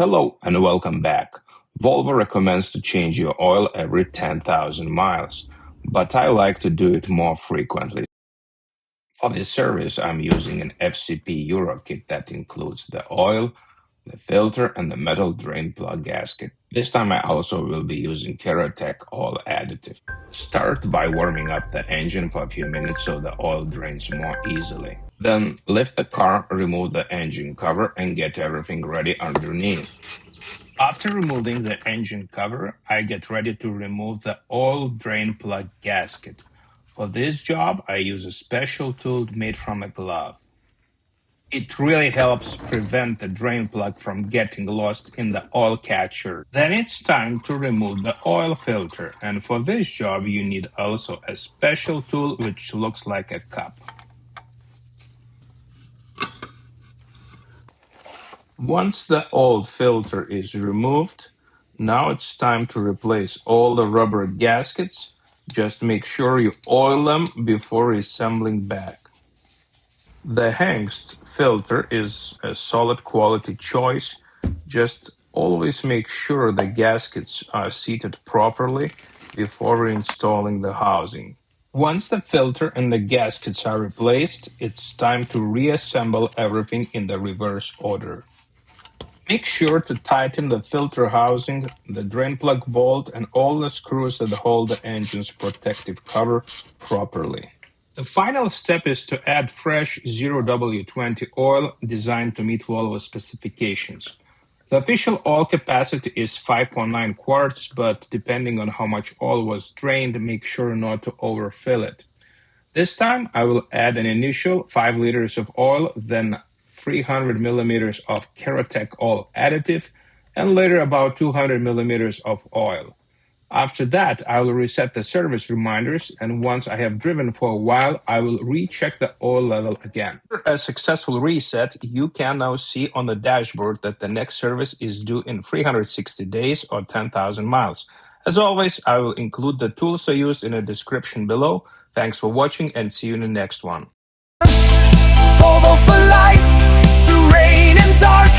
Hello and welcome back. Volvo recommends to change your oil every 10,000 miles, but I like to do it more frequently. For this service, I'm using an FCP EURO kit that includes the oil, the filter, and the metal drain plug gasket. This time I also will be using Ceratec oil additive. Start by warming up the engine for a few minutes so the oil drains more easily. Then lift the car, remove the engine cover, and get everything ready underneath. After removing the engine cover, I get ready to remove the oil drain plug gasket. For this job, I use a special tool made from a glove. It really helps prevent the drain plug from getting lost in the oil catcher. Then it's time to remove the oil filter, and for this job you need also a special tool which looks like a cup. Once the old filter is removed, now it's time to replace all the rubber gaskets. Just make sure you oil them before assembling back. The Hengst filter is a solid quality choice. Just always make sure the gaskets are seated properly before installing the housing. Once the filter and the gaskets are replaced, it's time to reassemble everything in the reverse order. Make sure to tighten the filter housing, the drain plug bolt, and all the screws that hold the engine's protective cover properly. The final step is to add fresh 0W20 oil designed to meet Volvo specifications. The official oil capacity is 5.9 quarts, but depending on how much oil was drained, make sure not to overfill it. This time I will add an initial 5 liters of oil, then 300 millimeters of Ceratec oil additive, and later about 200 millimeters of oil. After that, I will reset the service reminders, and once I have driven for a while, I will recheck the oil level again. After a successful reset, you can now see on the dashboard that the next service is due in 360 days or 10,000 miles. As always, I will include the tools I used in the description below. Thanks for watching and see you in the next one. Volvo for life, through rain and dark.